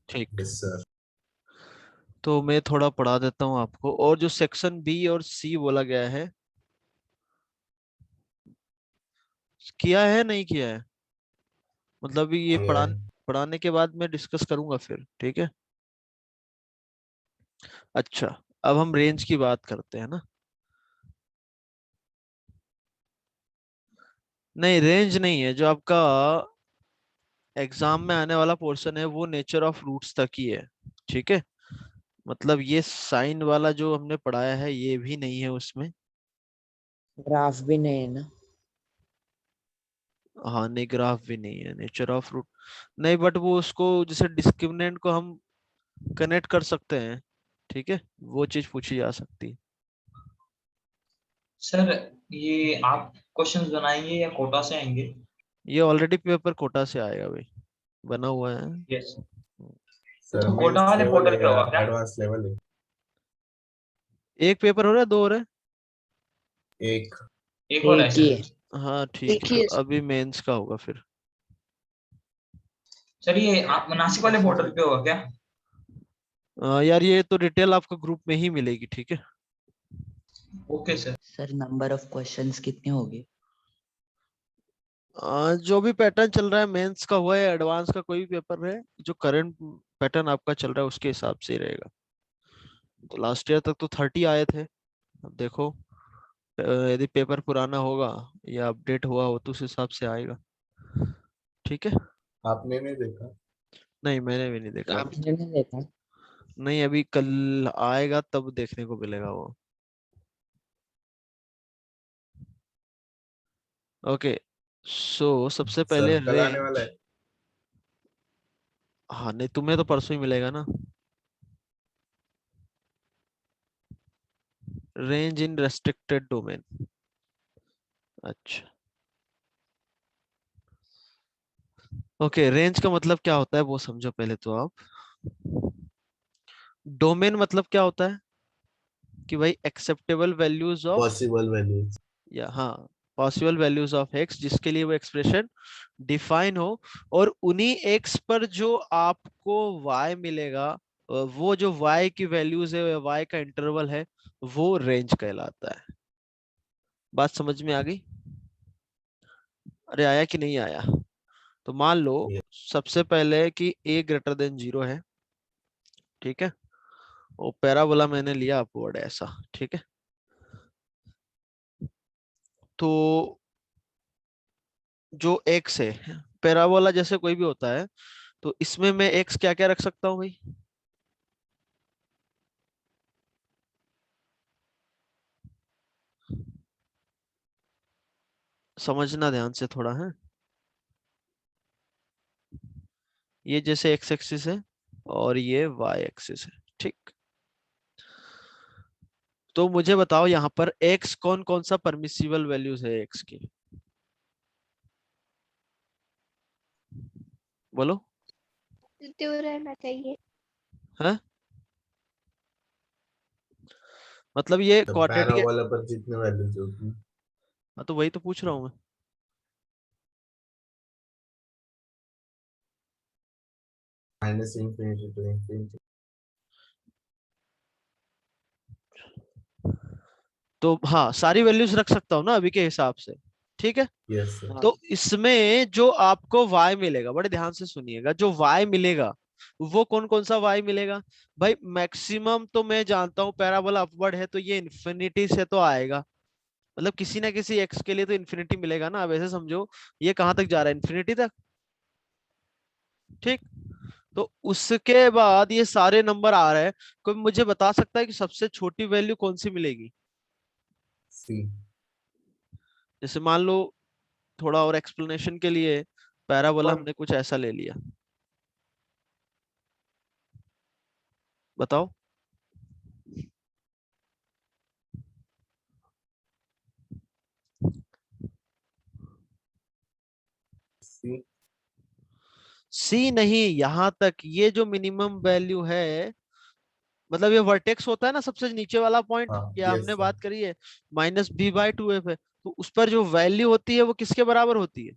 ठीक, yes sir. तो मैं थोड़ा पढ़ा देता हूँ आपको। और जो सेक्शन बी और सी बोला गया है, किया है नहीं किया है, मतलब ये पढ़ाने के बाद मैं डिस्कस करूंगा फिर, ठीक है। अच्छा, अब हम रेंज की बात करते हैं ना। नहीं, रेंज नहीं है जो आपका एग्जाम में आने वाला पोर्शन है, वो नेचर ऑफ रूट्स तक ही है, ठीक है। मतलब ये साइन वाला जो हमने पढ़ाया है ये भी नहीं है उसमें। ग्राफ भी नहीं है ना? हाँ, नहीं, ग्राफ भी नहीं है, नेचर ऑफ रूट नहीं, बट वो उसको जैसे डिस्क्रिमिनेंट को हम कनेक्ट कर सकते हैं, ठीक है, वो चीज पूछी जा सकती है। सर ये आप क्वेश्चंस बनाएंगे या कोटा से आएंगे? ये ऑलरेडी पेपर कोटा से आएगा भाई, बना हुआ है। यस। सर तो कोटा मेंस वाले लेवल पोर्टल है पे या होगा क्या? एडवांस लेवल है? एक पेपर हो रहा है, दो हो रहा है? एक। एक और है एक ही सर। है। हाँ ठीक एक है, ही तो है। अभी मेंस का होगा फिर। सर ये आप नासिक वाले पोर्टल पे होगा क्या? यार ये तो डिटेल आपको ग्रुप में ही मिलेगी, ठीक है। Okay sir. Sir number of questions कितने होंगे? जो भी पैटर्न चल रहा है, मेंस का हुआ है, एडवांस का कोई भी पेपर है, जो करंट पैटर्न आपका चल रहा है उसके हिसाब से ही रहेगा। तो लास्ट ईयर तक तो 30 आए थे, अब देखो यदि पेपर पुराना होगा या अपडेट हुआ हो तो उस हिसाब से आएगा, ठीक है। आपने नहीं देखा? नहीं, मैंने भी नहीं देखा अभी आपने तक। नहीं देखा? नहीं, अभी कल आएगा तब देखने को मिलेगा वो। ओके, सो सबसे पहले सर कल आने वाला रेंज। है। हाँ, नहीं, तुम्हें तो परसों ही मिलेगा ना। रेंज इन रेस्ट्रिक्टेड डोमेन। अच्छा, ओके, रेंज का मतलब क्या होता है वो समझो पहले तो आप। डोमेन मतलब क्या होता है कि भाई acceptable values of, possible values. या हाँ, पॉसिबल वैल्यूज ऑफ एक्स, जिसके लिए वो एक्सप्रेशन डिफाइन हो, और उन्हीं एक्स पर जो आपको वाई मिलेगा, वो जो वाई की वैल्यूज है, वाई का इंटरवल है, वो रेंज कहलाता है। बात समझ में आ गई? अरे आया कि नहीं आया? तो मान लो सबसे पहले कि a ग्रेटर देन 0 है, ठीक है, और पैराबोला मैंने लिया अपवर्ड ऐसा, ठीक है। तो जो x है, पैराबोला जैसे कोई भी होता है, तो इसमें मैं x क्या क्या रख सकता हूँ भाई? समझना ध्यान से थोड़ा है। ये जैसे x एक्सिस है और ये y एक्सिस है, ठीक। तो मुझे बताओ यहाँ पर x कौन कौन सा परमिसिबल वैल्यूज है x की, बोलो। पॉजिटिव रहना चाहिए। है, मतलब ये तो क्वाड्रेटिक। पैराबोला पर जितने वैल्यूज होती है हाँ, तो वही तो पूछ रहा हूँ मैं। Minus infinity to infinity. तो हाँ, सारी वैल्यूज रख सकता हूँ ना अभी के हिसाब से, ठीक है। Yes sir. तो इसमें जो आपको y मिलेगा, बड़े ध्यान से सुनिएगा, जो y मिलेगा वो कौन कौन सा y मिलेगा भाई? मैक्सिमम तो मैं जानता हूँ, पैराबोला अपवर्ड है तो ये इन्फिनिटी से तो आएगा, मतलब किसी ना किसी x के लिए तो इन्फिनिटी मिलेगा ना। अब ऐसे समझो, ये कहां तक जा रहा है? इन्फिनिटी तक, ठीक। तो उसके बाद ये सारे नंबर आ रहे हैं, कोई मुझे बता सकता है कि सबसे छोटी वैल्यू कौन सी मिलेगी? सी। जैसे मान लो, थोड़ा और एक्सप्लेनेशन के लिए, पैराबोला वन। हमने कुछ ऐसा ले लिया, बताओ। सी। सी नहीं, यहां तक ये जो मिनिमम वैल्यू है, मतलब ये वर्टेक्स होता है ना सबसे नीचे वाला पॉइंट, हाँ या यस हमने सर। बात करी है -b/2f है, तो उस पर जो वैल्यू होती है वो किसके बराबर होती है?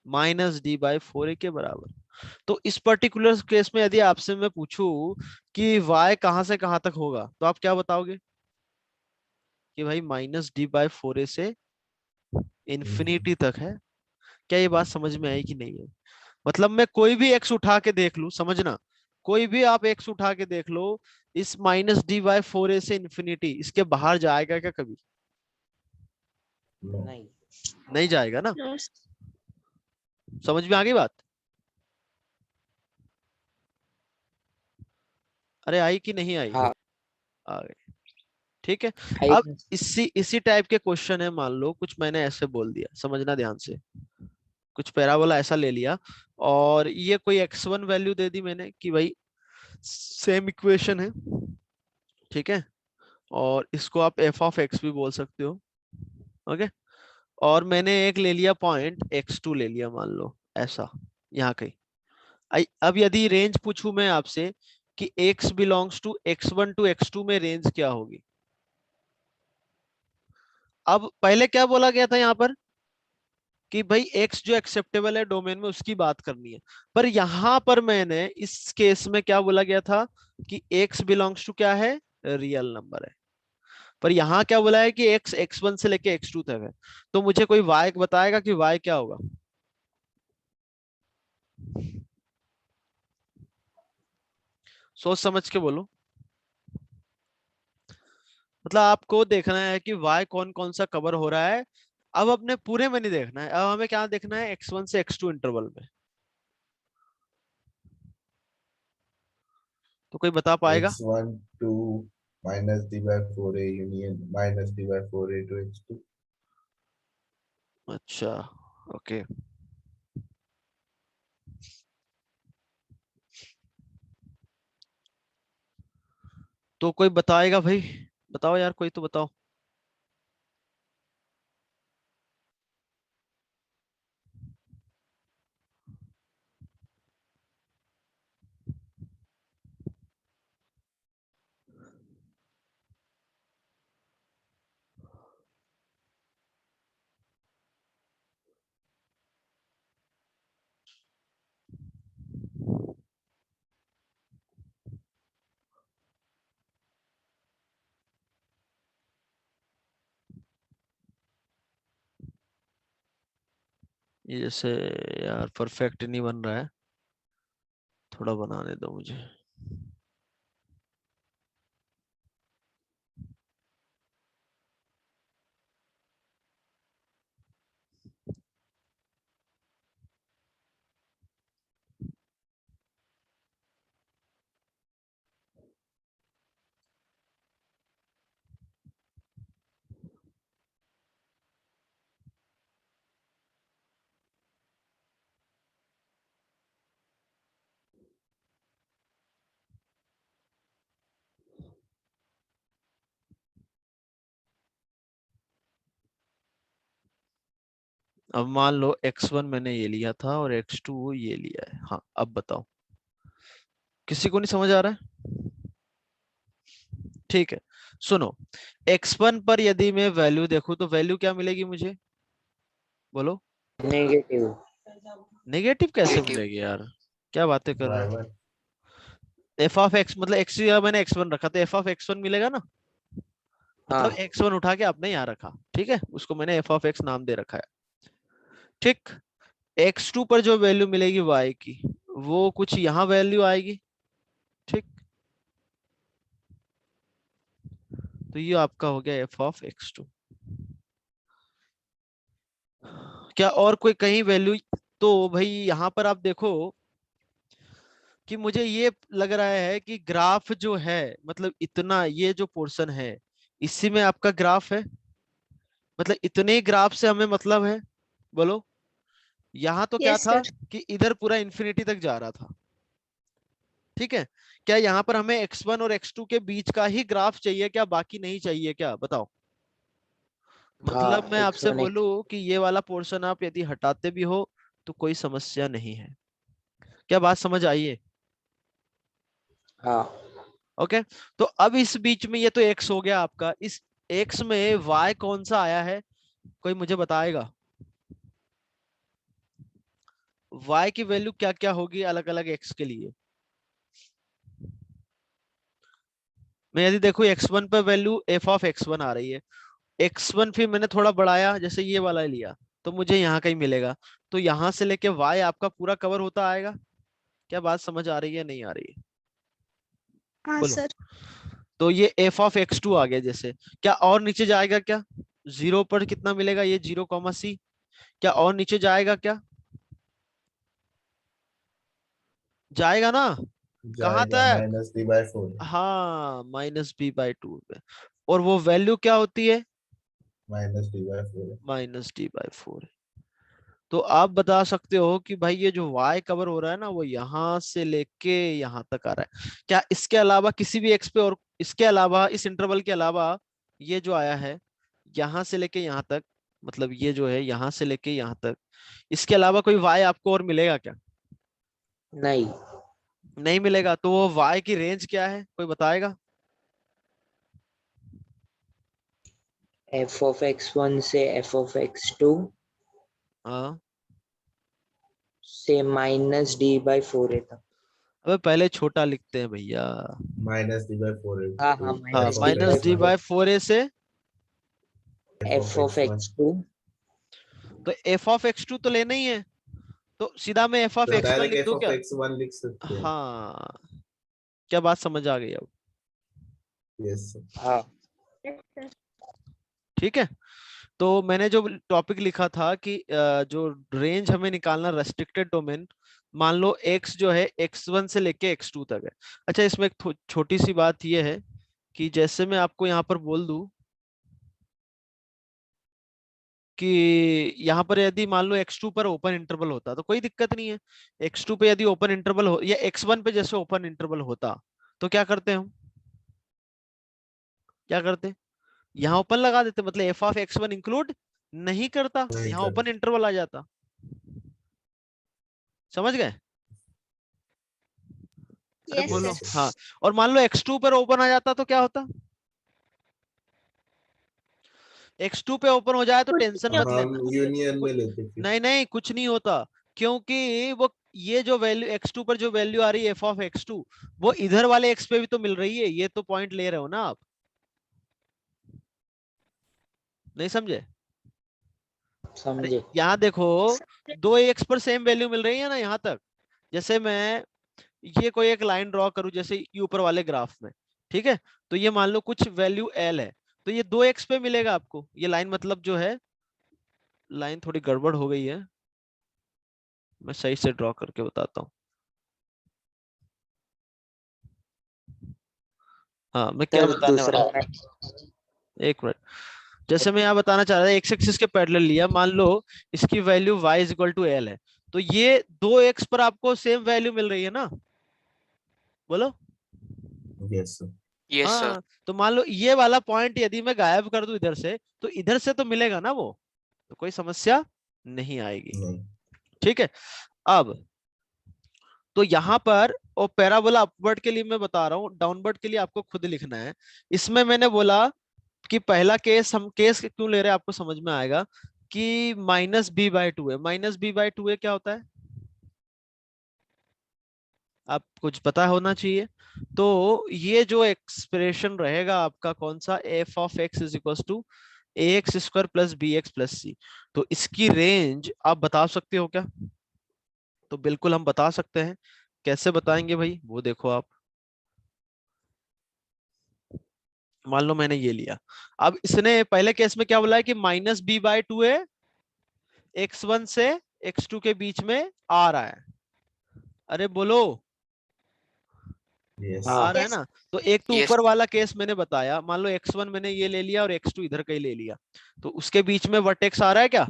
-d/4a के बराबर। तो इस पर्टिकुलर केस में यदि आपसे मैं पूछूं कि y कहां से कहां तक होगा, तो आप क्या बताओगे कि भाई -d/4a से इन्फिनिटी तक है। क्या ये बात समझ में आई कि नहीं है? मतलब मैं कोई भी x उठा के देख लूं, समझना, कोई भी आप x उठा के देख लो, इस -d/4a से इन्फिनिटी, इसके बाहर जाएगा क्या कभी? नो। नहीं। नहीं जाएगा ना। नो समझ में आ गई बात? अरे आई कि नहीं आई? हाँ। आ गई। ठीक है। आई अब इसी इसी टाइप के क्वेश्चन है, मान लो कुछ मैंने ऐसे बोल दिया, समझना ध्यान से, कुछ पैराबोला ऐसा ले लिया और ये कोई x1 वैल्यू दे दी मैंने कि भाई सेम इक्वेशन है, ठीक है, और इसको आप f(x) भी बोल सकते हो। ओके। और मैंने एक ले लिया पॉइंट x2 ले लिया, मान लो ऐसा, यहाँ कहीं। अब यदि रेंज पूछूं मैं आपसे कि x belongs to x1 to x2 में रेंज क्या होगी? अब पहले क्या बोला गया था यहाँ पर कि भाई x जो एक्सेप्टेबल है डोमेन में उसकी बात करनी है, पर यहां पर मैंने इस केस में क्या बोला गया था कि x बिलोंग्स टू क्या है, रियल नंबर है। पर यहाँ क्या बोला है कि x x1 से लेके x2 तक है, तो मुझे कोई y बताएगा कि y क्या होगा? सोच समझ के बोलो। मतलब आपको देखना है कि y कौन कौन सा कवर हो रहा है। अब अपने पूरे में नहीं देखना है, अब हमें क्या देखना है, x1 से x2 इंटरवल में। तो कोई बता पाएगा? x1 to -d/4a union -d/4a to x2। अच्छा, ओके। तो कोई बताएगा भाई? बताओ यार, कोई तो बताओ। ये जैसे यार परफेक्ट नहीं बन रहा है, थोड़ा बनाने दो मुझे। अब मान लो x1 मैंने ये लिया था और x2 ये लिया है। हाँ, अब बताओ, किसी को नहीं समझ आ रहा है? ठीक है, सुनो, x1 पर यदि मैं वैल्यू देखूं तो वैल्यू क्या मिलेगी मुझे? बोलो। नेगेटिव। नेगेटिव कैसे मिलेगी यार? क्या बातें कर रहे हो? y1 f(x) मतलब x या मैंने x1 रखा तो f(x1) मिलेगा ना। मतलब हाँ। x1 उठा के आपने यहाँ रखा, ठीक है, उसको मैंने f(x) नाम दे रखा है। ठीक। x2 पर जो वैल्यू मिलेगी y की, वो कुछ यहाँ वैल्यू आएगी। ठीक। तो ये आपका हो गया f(x2). क्या और कोई कहीं वैल्यू? तो भाई यहाँ पर आप देखो कि मुझे ये लग रहा है कि ग्राफ जो है, मतलब इतना ये जो पोर्शन है, इसी में आपका ग्राफ है। मतलब इतने ग्राफ से हमें मतलब है। बोलो। यहाँ तो क्या यस था सर। कि इधर पूरा इंफिनिटी तक जा रहा था, ठीक है। क्या यहाँ पर हमें x1 और x2 के बीच का ही ग्राफ चाहिए क्या, बाकी नहीं चाहिए क्या, बताओ? हाँ, मतलब मैं आपसे x1 x। बोलूं कि ये वाला पोर्शन आप यदि हटाते भी हो तो कोई समस्या नहीं है। क्या बात समझ आई है? हाँ। ओके। तो अब इस बीच में ये तो x हो गया आपका, इस x में y कौन सा आया है, कोई मुझे बताएगा? y की वैल्यू क्या क्या होगी अलग अलग x के लिए। मैं यदि देखो x1 पर वैल्यू f ऑफ x1 आ रही है, x1 फिर मैंने थोड़ा बढ़ाया, जैसे ये वाला लिया, तो मुझे यहाँ कहीं मिलेगा। तो यहाँ से लेके y आपका पूरा कवर होता आएगा। क्या बात समझ आ रही है नहीं आ रही है? हाँ बोलो। सर। तो ये f ऑफ x2 आ गया। जैसे क्या और नीचे जाएगा क्या? जीरो पर कितना मिलेगा? ये 0, c। क्या और नीचे जाएगा क्या? जाएगा ना? कहाँ जाएगा तक? -d/4। हाँ, -b/2 पे। और वो वैल्यू क्या होती है? -d/4। -d/4। तो आप बता सकते हो कि भाई ये जो y कवर हो रहा है ना, वो यहां से लेके यहां तक आ रहा है। क्या इसके अलावा किसी भी x पे, और इसके अलावा इस इंटरवल के अलावा ये जो आया है यहां से लेके यहां तक, मतलब ये जो है यहां से लेके यहां तक, इसके अलावा कोई y आपको और मिलेगा क्या? नहीं। नहीं मिलेगा। तो वो y की रेंज क्या है, कोई बताएगा? f of x1 से f of x2 हाँ, से -d/4 तक। अबे पहले छोटा लिखते हैं भैया। -d/4 हाँ हाँ, हाँ, -d/4 -d/4 से f of x2। तो f ऑफ x2 तो लेना ही है, तो सीधा मैं f ऑफ तो x1 डायरेक्ट लिख f दूं of क्या? x1 लिख सकते हैं। हाँ, क्या बात समझ आ गई अब? यस। हाँ। Yes, sir. ठीक है। तो मैंने जो टॉपिक लिखा था कि जो रेंज हमें निकालना, रेस्ट्रिक्टेड डोमेन, मान लो x जो है x1 से लेके x2 तक है। अच्छा, इसमें एक छोटी सी बात यह है कि जैसे मैं आपको यहाँ पर बोल दूं कि यहाँ पर यदि मान लो x2 पर ओपन इंटरवल होता तो कोई दिक्कत नहीं है। x2 पे यदि ओपन इंटरवल हो, या x1 पे जैसे ओपन इंटरवल होता, तो क्या करते हम? क्या करते? यहाँ ओपन लगा देते, मतलब f ऑफ x1 इंक्लूड नहीं करता, नहीं यहाँ कर। ओपन इंटरवल आ जाता। समझ गए? अरे Yes, बोलो sir. यस। हाँ। और मान लो x2 पर ओपन आ जाता तो क्या होता? x2 पे ओपन हो जाए तो कुछ टेंशन नहीं मत हम लेना। यूनियन में कुछ लेते फिर। नहीं, नहीं कुछ नहीं होता, क्योंकि वो ये जो वैल्यू x2 पर जो वैल्यू आ रही है f ऑफ x2, वो इधर वाले x पे भी तो मिल रही है। ये तो पॉइंट ले रहे हो ना आप? नहीं समझे? अरे समझे। यहाँ देखो, होता। दो एक्स पर सेम वैल्यू मिल रही है ना यहाँ तक। जैसे मैं ये कोई एक लाइन ड्रॉ करूं, जैसे ये ऊपर वाले ग्राफ में, ठीक है? तो ये मान लो कुछ वैल्यू एल है, तो ये 2x पे मिलेगा आपको। ये लाइन मतलब जो है, लाइन थोड़ी गड़बड़ हो गई है, मैं सही से ड्रॉ करके बताता हूँ। हाँ, मैं क्या सर बताने वाला दूसरा हूँ, एक मिनट। जैसे मैं यहाँ बताना चाह रहा था, एक्स एक्सिस के पैरेलल लिया, मान लो इसकी value y is equal to L है, तो ये 2x पर आपको सेम वैल्यू मिल रही है ना? बोलो। यस। Yes sir. हाँ, तो मान लो ये वाला पॉइंट यदि मैं गायब कर दूं इधर से, तो इधर से तो मिलेगा ना वो, तो कोई समस्या नहीं आएगी। नहीं। ठीक है। अब तो यहाँ पर, और पैराबोला अपवर्ड के लिए मैं बता रहा हूँ, डाउनवर्ड के लिए आपको खुद लिखना है। इसमें मैंने बोला कि पहला केस, हम केस क्यों ले रहे हैं आपको समझ में आएगा कि -b/2 है। -b/2 है क्या होता है? आप कुछ पता होना चाहिए। तो ये जो एक्सप्रेशन रहेगा आपका कौन सा, f of x is equal to ax² plus bx plus c, तो इसकी रेंज आप बता सकते हो क्या? तो बिल्कुल हम बता सकते हैं। कैसे बताएंगे भाई, वो देखो आप। मान लो मैंने ये लिया, अब इसने पहले केस में क्या बोला है कि -b/2 है, x1 से x2 के बीच में आ रहा है। अरे बोलो, यस। हाँ। आ रहा है Yes. ना? तो एक तो ऊपर वाला केस मैंने बताया, मान लो x1 मैंने ये ले लिया और x2 इधर का ही ले लिया, तो उसके बीच में वर्टेक्स आ रहा है क्या?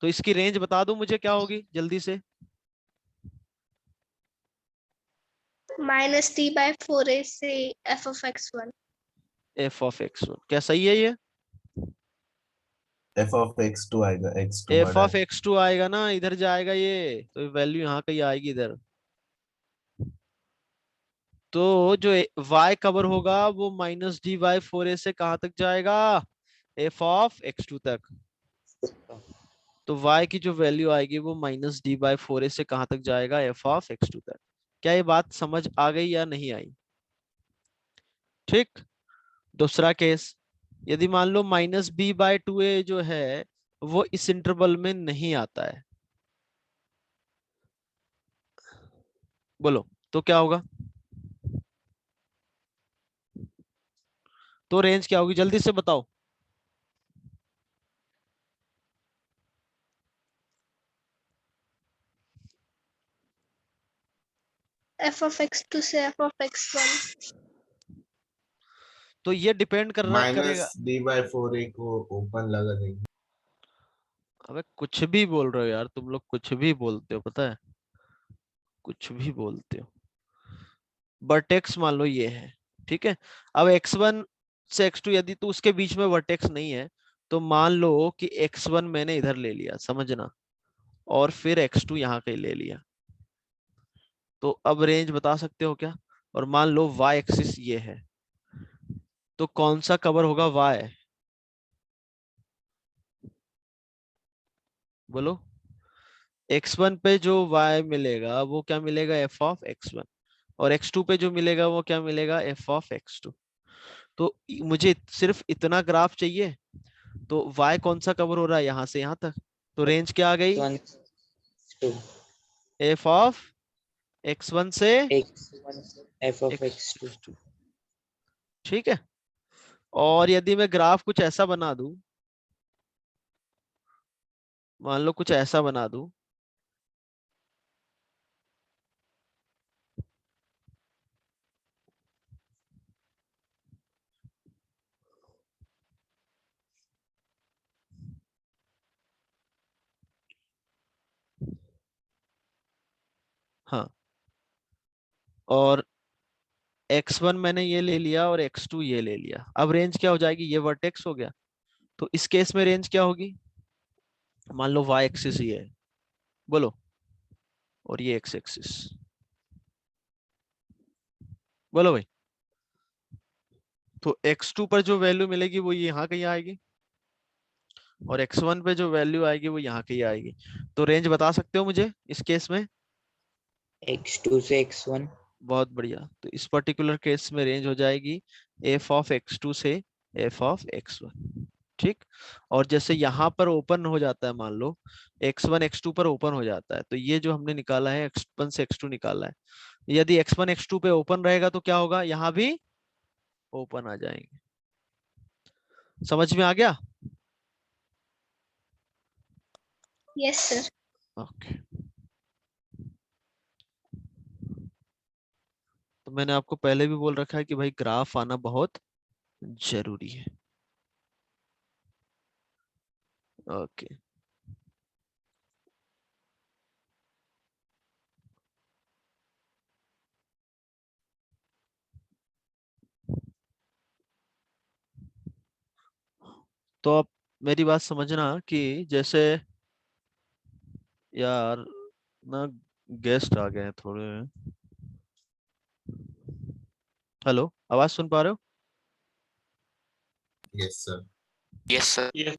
तो इसकी रेंज बता दो मुझे क्या होगी जल्दी से। -d/4 से f of x1. f of x1 क्या सही है ये? f of x2 आएगा, x2 f बड़ा ऑफ है। x2 आएगा ना, इधर जाएगा ये, तो वैल्यू यहाँ कहीं आएगी इधर। तो जो y कवर होगा वो -d/4 से कहां तक जाएगा? f ऑफ x2 तक। तो y की जो वैल्यू आएगी वो -d/4a से कहां तक जाएगा, f(x2) तक। क्या ये बात समझ आ गई या नहीं आई? ठीक। दूसरा केस, यदि मान लो -b/2a जो है वो इस इंटरवल में नहीं आता है, बोलो तो क्या होगा? तो रेंज क्या होगी, जल्दी से बताओ। f(x2) से f(x1). तो ये डिपेंड कर रहा करेगा। -d/4a को ओपन लगा देंगे। अबे कुछ भी बोल रहे हो यार तुम लोग, कुछ भी बोलते हो, पता है, कुछ भी बोलते हो। वर्टेक्स मान लो ये है, ठीक है। अब x1 से x2 यदि तो उसके बीच में वर्टेक्स नहीं है, तो मान लो कि x1 मैंने इधर ले लिया, समझना, और फिर x2 यहाँ कहीं ले लिया, तो अब रेंज बता सकते हो क्या? और मान लो y एक्सिस ये है, तो कौन सा कवर होगा y? बोलो। x1 पे जो y मिलेगा वो क्या मिलेगा, f(x1), और x2 पे जो मिलेगा वो क्या मिलेगा, f(x2). तो मुझे सिर्फ इतना ग्राफ चाहिए, तो y कौन सा कवर हो रहा है यहाँ से यहाँ तक, तो रेंज क्या आ गई, x1 2 f(x1) से x1 f(x2). x2। ठीक है। और यदि मैं ग्राफ कुछ ऐसा बना दूं, मान लो कुछ ऐसा बना दूं, हाँ, और x1 मैंने ये ले लिया और x2 ये ले लिया, अब रेंज क्या हो जाएगी, ये वर्टेक्स हो गया। तो इस केस में रेंज क्या होगी, मान लो y एक्सिस ये है, बोलो, और ये x एक्सिस, बोलो भाई। तो x2 पर जो वैल्यू मिलेगी वो यहाँ कहीं आएगी, और x1 पे जो वैल्यू आएगी वो यहाँ कहीं आएगी। तो रेंज बता सकते हो मुझे इस केस में? x2 से x1। बहुत बढ़िया। तो इस पर्टिकुलर केस में रेंज हो जाएगी f(x2) से f(x1). ठीक। और जैसे यहाँ पर ओपन हो जाता है, मान लो x1 x2 पर ओपन हो जाता है, तो ये जो हमने निकाला है x1 से x2 निकाला है, यदि x1 x2 पे ओपन रहेगा तो क्या होगा, यहाँ भी ओपन आ जाएंगे। समझ में आ गया? Yes, sir. ओके। तो मैंने आपको पहले भी बोल रखा है कि भाई ग्राफ आना बहुत जरूरी है। ओके। तो आप मेरी बात समझना कि जैसे, यार ना, गेस्ट आ गए हैं थोड़े। हेलो, आवाज सुन पा रहे हो? Yes sir. yes sir। Yes.